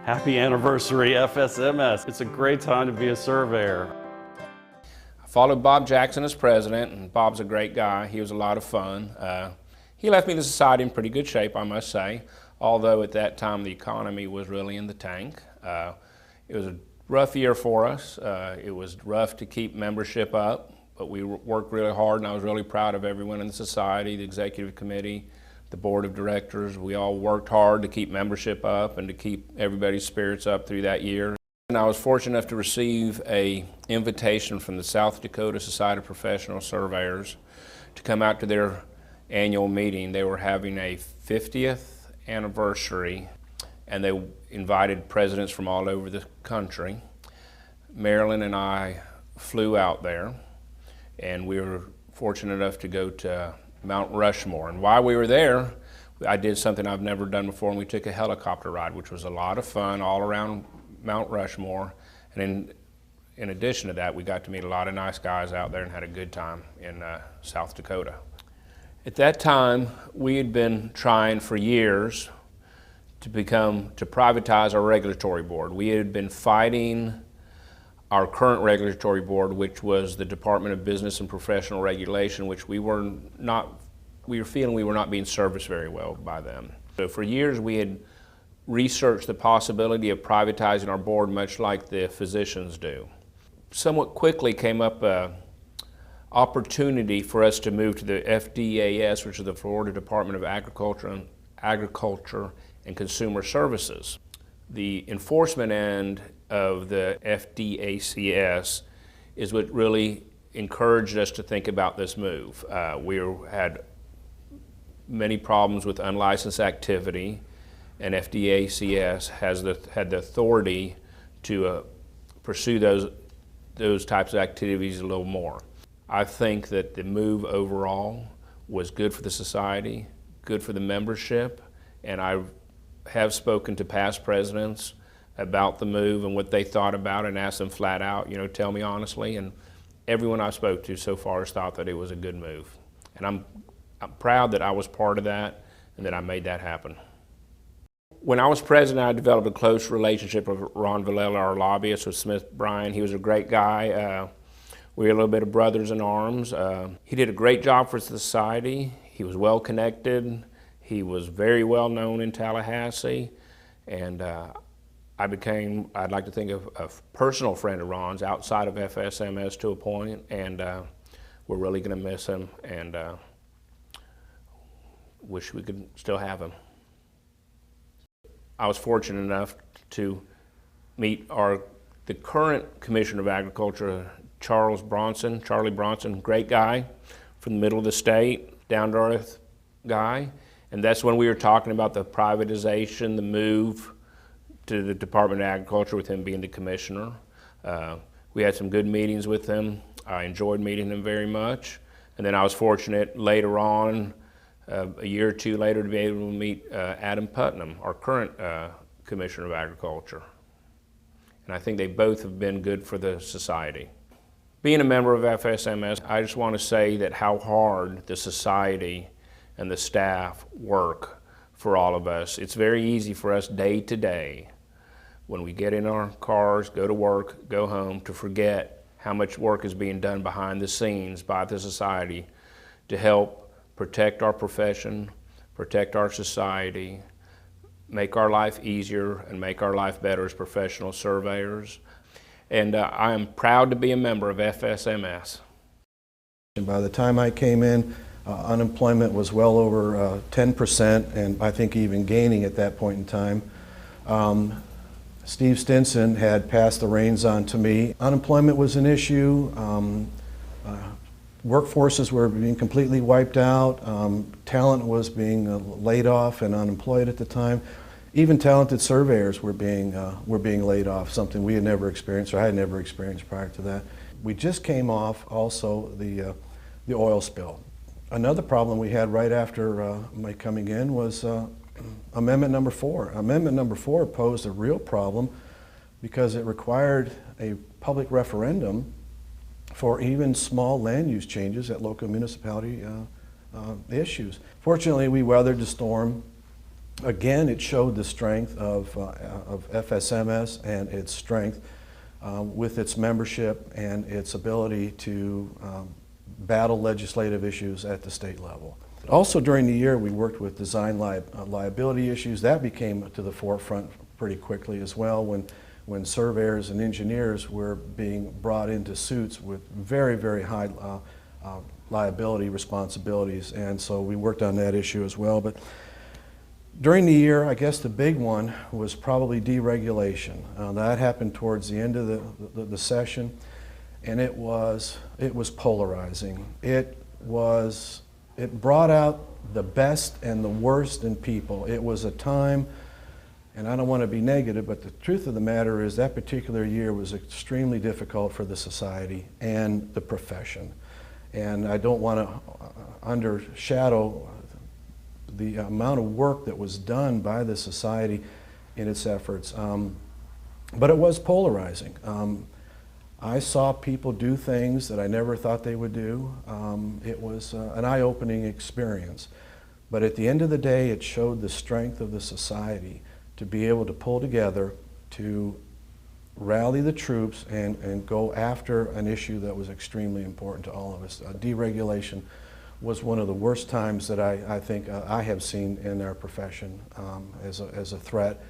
Happy anniversary, FSMS. It's a great time to be a surveyor. I followed Bob Jackson as president, and Bob's a great guy. He was a lot of fun. He left me the society in pretty good shape, I must say, although at that time the economy was really in the tank. It was a rough year for us. It was rough to keep membership up, but we worked really hard, and I was really proud of everyone in the society, the executive committee, the board of directors. We all worked hard to keep membership up and to keep everybody's spirits up through that year. And I was fortunate enough to receive an invitation from the South Dakota Society of Professional Surveyors to come out to their annual meeting. They were having a 50th anniversary, and they invited presidents from all over the country. Marilyn and I flew out there, and we were fortunate enough to go to Mount Rushmore. And while we were there, I did something I've never done before, and we took a helicopter ride, which was a lot of fun all around Mount Rushmore. And in addition to that, we got to meet a lot of nice guys out there and had a good time in South Dakota. At that time, we had been trying for years to privatize our regulatory board. We had been fighting our current regulatory board, which was the Department of Business and Professional Regulation, which we were feeling we were not being serviced very well by them. So for years we had researched the possibility of privatizing our board, much like the physicians do. Somewhat quickly came up an opportunity for us to move to the FDAS, which is the Florida Department of Agriculture and Consumer Services. The enforcement end of the FDACS is what really encouraged us to think about this move. We had many problems with unlicensed activity, and FDACS had the authority to pursue those types of activities a little more. I think that the move overall was good for the society, good for the membership, and I have spoken to past presidents about the move and what they thought about it and asked them flat out, tell me honestly, and everyone I spoke to so far has thought that it was a good move. And I'm proud that I was part of that and that I made that happen. When I was president, I developed a close relationship with Ron Villela, our lobbyist, with Smith Bryan. He was a great guy. We were a little bit of brothers in arms. He did a great job for society. He was well connected. He was very well known in Tallahassee, and I'd like to think of a personal friend of Ron's outside of FSMS to a point, and we're really going to miss him and wish we could still have him. I was fortunate enough to meet the current Commissioner of Agriculture, Charlie Bronson, great guy from the middle of the state, down-to-earth guy. And that's when we were talking about the privatization, the move to the Department of Agriculture with him being the commissioner. We had some good meetings with him. I enjoyed meeting him very much. And then I was fortunate later on, a year or two later, to be able to meet Adam Putnam, our current Commissioner of Agriculture. And I think they both have been good for the society. Being a member of FSMS, I just want to say that how hard the society and the staff work for all of us. It's very easy for us day to day, when we get in our cars, go to work, go home, to forget how much work is being done behind the scenes by the society to help protect our profession, protect our society, make our life easier and make our life better as professional surveyors. And I am proud to be a member of FSMS. And by the time I came in, unemployment was well over 10%, and I think even gaining at that point in time. Steve Stinson had passed the reins on to me. Unemployment was an issue. Workforces were being completely wiped out. Talent was being laid off and unemployed at the time. Even talented surveyors were being laid off, something we had never experienced, or I had never experienced prior to that. We just came off also the oil spill. Another problem we had right after my coming in was Amendment number 4. Amendment number 4 posed a real problem because it required a public referendum for even small land use changes at local municipality issues. Fortunately, we weathered the storm. Again, it showed the strength of FSMS and its strength with its membership and its ability to battle legislative issues at the state level. Also during the year, we worked with design liability issues. That became to the forefront pretty quickly as well when surveyors and engineers were being brought into suits with very, very high liability responsibilities, and so we worked on that issue as well. But during the year, I guess the big one was probably deregulation. That happened towards the end of the session, and it was polarizing. It brought out the best and the worst in people. It was a time, and I don't want to be negative, but the truth of the matter is that particular year was extremely difficult for the society and the profession. And I don't want to undershadow the amount of work that was done by the society in its efforts. But it was polarizing. I saw people do things that I never thought they would do. It was an eye-opening experience. But at the end of the day, it showed the strength of the society to be able to pull together, to rally the troops and go after an issue that was extremely important to all of us. Deregulation was one of the worst times that I think I have seen in our profession as a threat.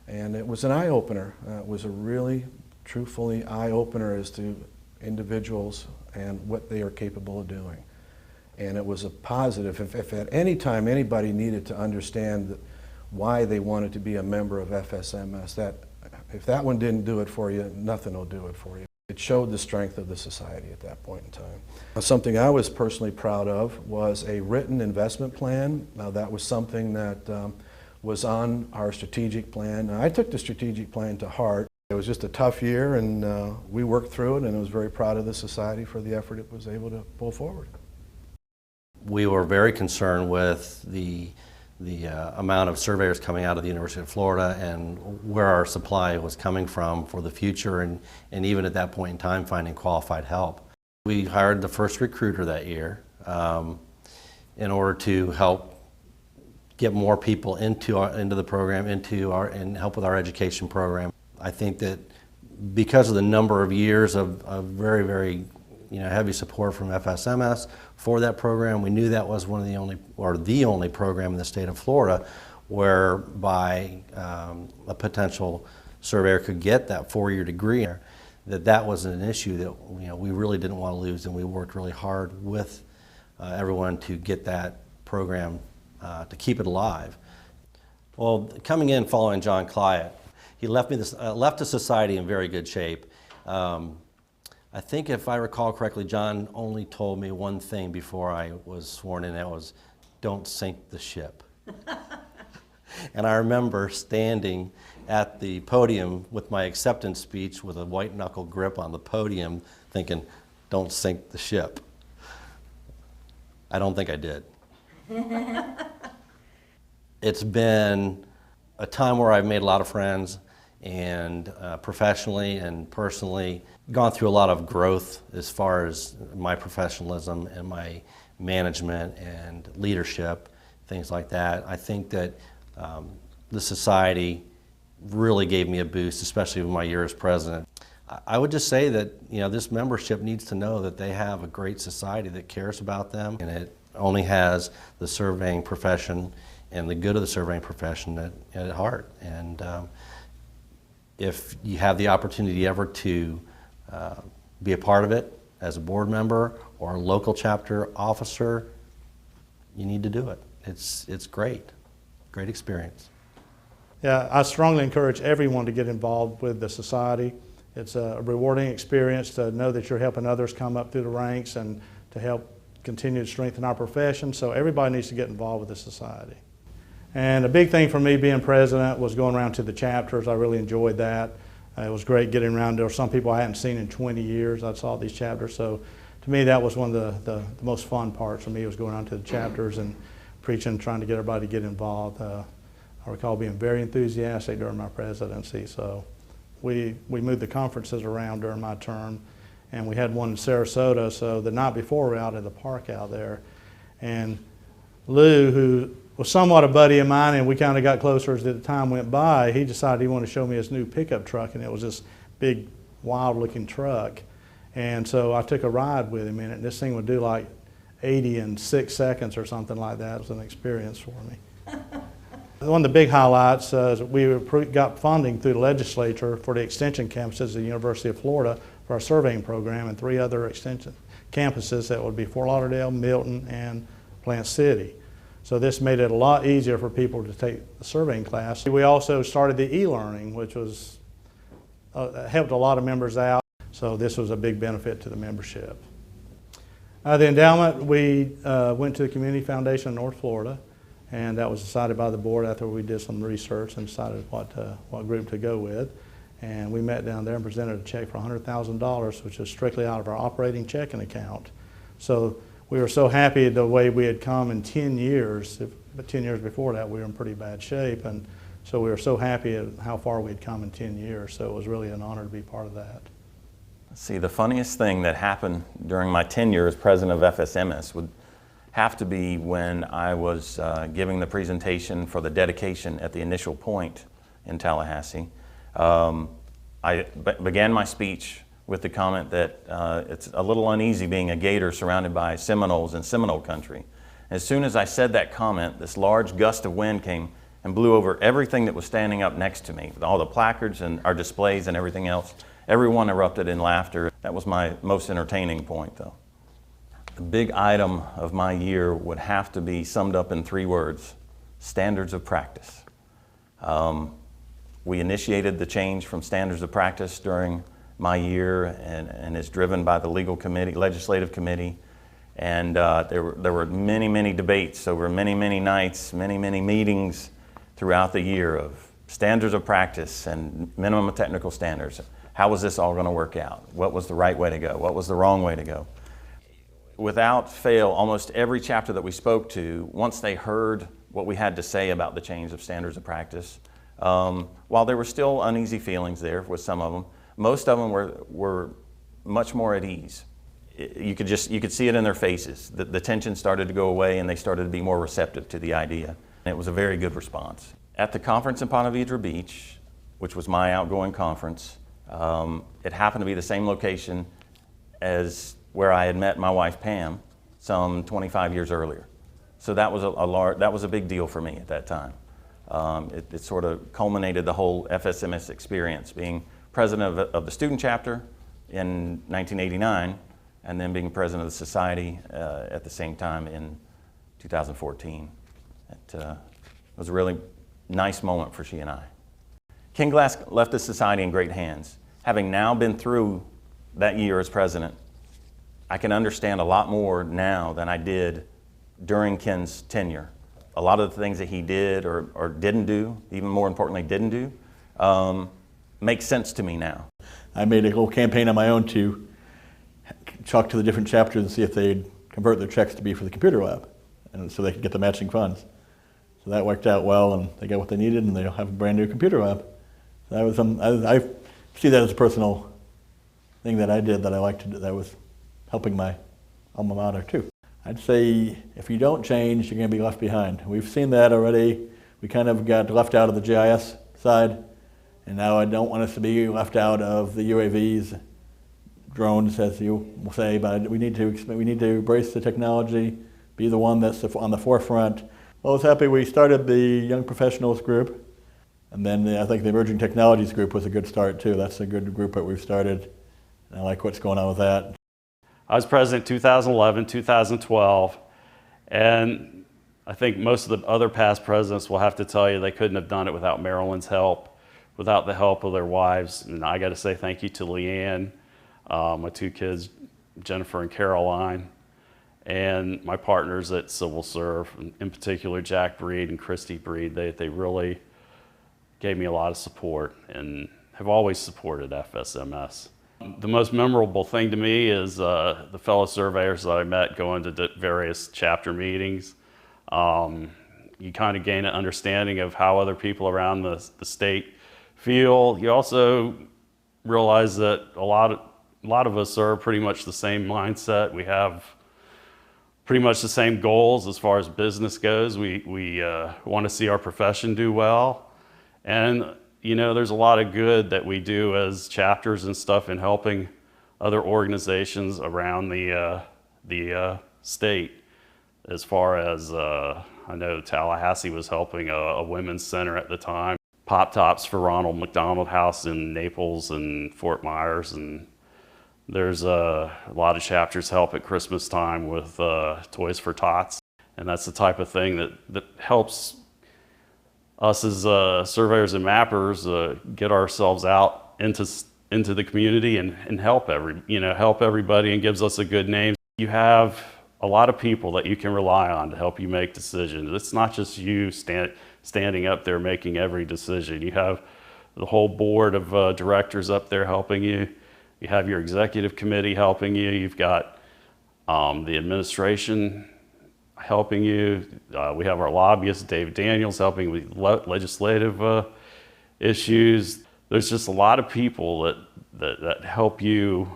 And it was an eye-opener. It was a really, truthfully eye-opener as to individuals and what they are capable of doing. And it was a positive. If at any time anybody needed to understand why they wanted to be a member of FSMS, if that one didn't do it for you, nothing will do it for you. It showed the strength of the society at that point in time. Something I was personally proud of was a written investment plan. Now that was something that was on our strategic plan. I took the strategic plan to heart. It was just a tough year, and we worked through it, and I was very proud of the society for the effort it was able to pull forward. We were very concerned with the amount of surveyors coming out of the University of Florida and where our supply was coming from for the future, and even at that point in time finding qualified help. We hired the first recruiter that year in order to help get more people into the program, and help with our education program. I think that because of the number of years of very, very heavy support from FSMS for that program, we knew that was one of the only program in the state of Florida whereby a potential surveyor could get that 4-year degree. That wasn't an issue that we really didn't want to lose, and we worked really hard with everyone to get that program to keep it alive. Well, coming in following John Client, he left the society in very good shape. I think if I recall correctly, John only told me one thing before I was sworn in, that was, don't sink the ship. And I remember standing at the podium with my acceptance speech with a white knuckle grip on the podium thinking, don't sink the ship. I don't think I did. It's been a time where I've made a lot of friends, and professionally and personally gone through a lot of growth as far as my professionalism and my management and leadership, things like that. I think that the society really gave me a boost, especially with my year as president. I would just say that this membership needs to know that they have a great society that cares about them, and it only has the surveying profession and the good of the surveying profession at heart. And if you have the opportunity ever to be a part of it as a board member or a local chapter officer, you need to do it. It's great experience. Yeah, I strongly encourage everyone to get involved with the society. It's a rewarding experience to know that you're helping others come up through the ranks and to help continue to strengthen our profession. So everybody needs to get involved with the society. And a big thing for me being president was going around to the chapters. I really enjoyed that. It was great getting around. There were some people I hadn't seen in 20 years. I saw these chapters. So to me, that was one of the most fun parts for me, was going around to the chapters and preaching, trying to get everybody to get involved. I recall being very enthusiastic during my presidency. So we moved the conferences around during my term, and we had one in Sarasota. So the night before, we were out at the park out there. And Lou, who was somewhat a buddy of mine, and we kind of got closer as the time went by. He decided he wanted to show me his new pickup truck, and it was this big, wild-looking truck. And so I took a ride with him in it. This thing would do like 80 in 6 seconds or something like that. It was an experience for me. One of the big highlights is we got funding through the legislature for the extension campuses at the University of Florida for our surveying program, and 3 other extension campuses that would be Fort Lauderdale, Milton, and Plant City. So this made it a lot easier for people to take the surveying class. We also started the e-learning, which was helped a lot of members out. So this was a big benefit to the membership. The endowment, we went to the Community Foundation of North Florida, and that was decided by the board after we did some research and decided what group to go with. And we met down there and presented a check for $100,000, which is strictly out of our operating checking account. So we were so happy the way we had come in 10 years, but 10 years before that we were in pretty bad shape, and so we were so happy at how far we had come in 10 years, so it was really an honor to be part of that. See, the funniest thing that happened during my tenure as president of FSMS would have to be when I was giving the presentation for the dedication at the initial point in Tallahassee. I began my speech with the comment that it's a little uneasy being a Gator surrounded by Seminoles in Seminole country. As soon as I said that comment, this large gust of wind came and blew over everything that was standing up next to me, with all the placards and our displays and everything else. Everyone erupted in laughter. That was my most entertaining point, though. The big item of my year would have to be summed up in 3 words: standards of practice. We initiated the change from standards of practice during my year, and it's driven by the legal committee, legislative committee, and there were many, many debates over many, many nights, many, many meetings throughout the year of standards of practice and minimum technical standards. How was this all going to work out? What was the right way to go? What was the wrong way to go? Without fail, almost every chapter that we spoke to, once they heard what we had to say about the change of standards of practice, while there were still uneasy feelings there with some of them, most of them were much more at ease. You could see it in their faces. The tension started to go away, and they started to be more receptive to the idea. And it was a very good response. At the conference in Ponte Vedra Beach, which was my outgoing conference, it happened to be the same location as where I had met my wife Pam some 25 years earlier. So that was a big deal for me at that time. It sort of culminated the whole FSMS experience, being president of the student chapter in 1989, and then being president of the society at the same time in 2014. It was a really nice moment for she and I. Ken Glass left the society in great hands. Having now been through that year as president, I can understand a lot more now than I did during Ken's tenure. A lot of the things that he did or didn't do, even more importantly didn't do, make sense to me now. I made a little campaign on my own to talk to the different chapters and see if they'd convert their checks to be for the computer lab, and so they could get the matching funds. So that worked out well, and they got what they needed, and they'll have a brand new computer lab. So that was I see that as a personal thing that I did that I liked to do, that was helping my alma mater too. I'd say if you don't change, you're going to be left behind. We've seen that already. We kind of got left out of the GIS side, and now I don't want us to be left out of the UAVs, drones, as you will say, but we need to embrace the technology, be the one that's on the forefront. Well, I was happy we started the Young Professionals group, and then I think the Emerging Technologies group was a good start too. That's a good group that we've started, and I like what's going on with that. I was president 2011, 2012, and I think most of the other past presidents will have to tell you they couldn't have done it without Marilyn's help, without the help of their wives. And I got to say thank you to Leanne, my 2 kids, Jennifer and Caroline, and my partners at Civil Serve, in particular Jack Breed and Christy Breed. They really gave me a lot of support and have always supported FSMS. The most memorable thing to me is the fellow surveyors that I met going to various chapter meetings. You kind of gain an understanding of how other people around the state feel. You also realize that a lot of us are pretty much the same mindset. We have pretty much the same goals as far as business goes. We want to see our profession do well. And, you know, there's a lot of good that we do as chapters and stuff in helping other organizations around the state. As far as, I know Tallahassee was helping a women's center at the time. Pop Tops for Ronald McDonald House in Naples and Fort Myers, and there's a lot of chapters help at Christmas time with Toys for Tots, and that's the type of thing that helps us as surveyors and mappers get ourselves out into the community and help everybody, and gives us a good name. You have a lot of people that you can rely on to help you make decisions. It's not just you standing up there making every decision. You have the whole board of directors up there helping you. You have your executive committee helping you. You've got the administration helping you. We have our lobbyist, Dave Daniels, helping with legislative issues. There's just a lot of people that help you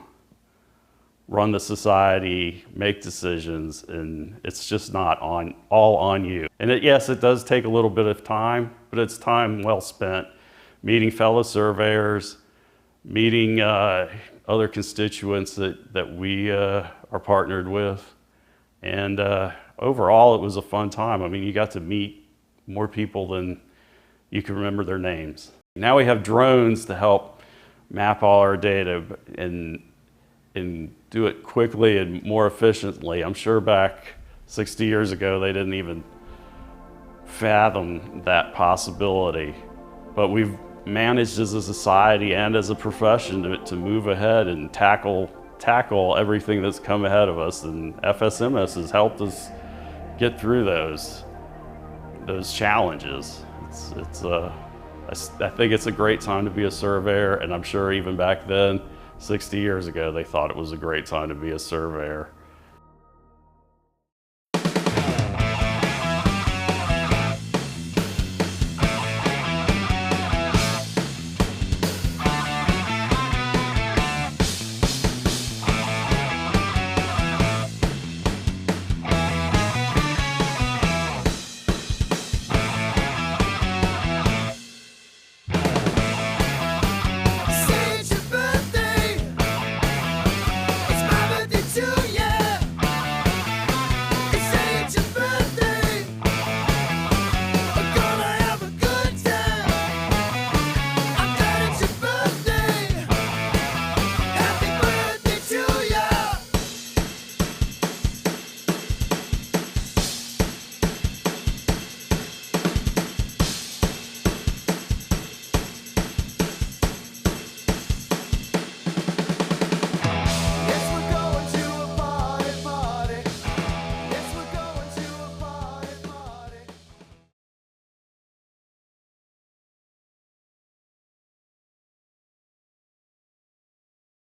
run the society, make decisions, and it's just not all on you. And yes, it does take a little bit of time, but it's time well spent meeting fellow surveyors, meeting other constituents that we are partnered with. And overall, it was a fun time. I mean, you got to meet more people than you can remember their names. Now we have drones to help map all our data and do it quickly and more efficiently. I'm sure back 60 years ago, they didn't even fathom that possibility. But we've managed as a society and as a profession to move ahead and tackle everything that's come ahead of us, and FSMS has helped us get through those challenges. I think it's a great time to be a surveyor, and I'm sure even back then, 60 years ago, they thought it was a great time to be a surveyor.